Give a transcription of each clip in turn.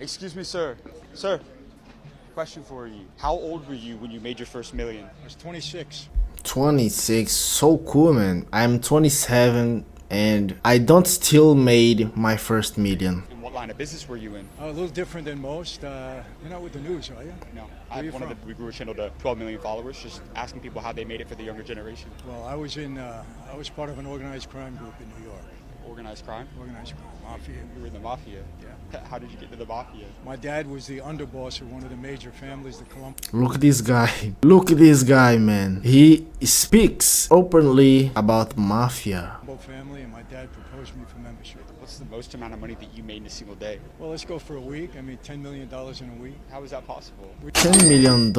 Excuse me, sir. Sir, question for you. How old were you when you made your first million? I was 26. 26, so cool, man. I'm 27 and I don't still made my first million. And what line of business were you in? A little different than most. You're not with the news, are you? No, Where I you have one from? of the, we grew a channel to 12 million followers, just asking people how they made it for the younger generation. Well, I was part of an organized crime group in New York. Organized crime? Organized crime, Mafia. You were in the Mafia? Yeah. How did you get into the Mafia? My dad was the underboss of one of the major families, the Columbus. Look at this guy. Look at this guy, man. He speaks openly about mafia. Family, and my dad proposed me for membership. What's the most amount of money that you made in a single day? Well, let's go for a week. I mean, $10 million in a week. How is that possible? $10 million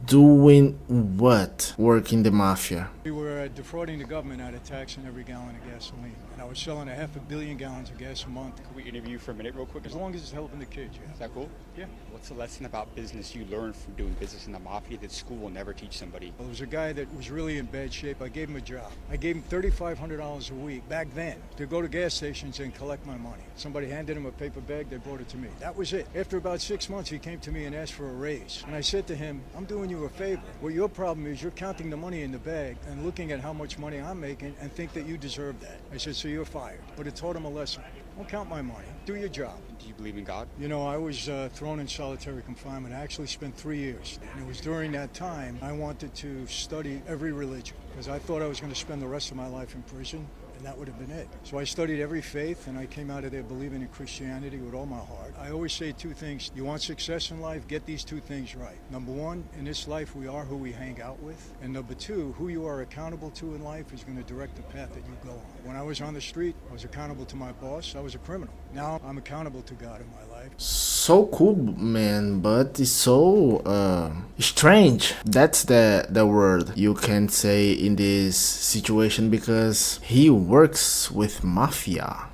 doing what? Work in the mafia. We were defrauding the government out of taxing every gallon of gasoline. And I was selling 500 million gallons of gas a month. Could we interview you for a minute real quick? As long as it's helping the kids, yeah. Is that cool? Yeah. What's the lesson about business you learned from doing business in the Mafia that school will never teach somebody? Well, there was a guy that was really in bad shape. I gave him a job. I gave him $3,500 a week back then to go to gas stations and collect my money. Somebody handed him a paper bag, they brought it to me. That was it. After about 6 months, he came to me and asked for a raise. And I said to him, I'm doing you a favor. Well, your problem is you're counting the money in the bag and looking at how much money I'm making and think that you deserve that. I said, so you're fired. But it taught him a lesson. Don't count my money. Do your job. Do you believe in God? You know, I was thrown in solitary confinement. I actually spent 3 years. And it was during that time I wanted to study every religion because I thought I was going to spend the rest of my life in prison. And that would have been it. So I studied every faith, and I came out of there believing in Christianity with all my heart. I always say two things. You want success in life? Get these two things right. Number one, in this life, we are who we hang out with. And number two, who you are accountable to in life is going to direct the path that you go on. When I was on the street, I was accountable to my boss. I was a criminal. Now I'm accountable to God in my life. So cool, man, but it's so strange. That's the word you can say in this situation because he works with mafia.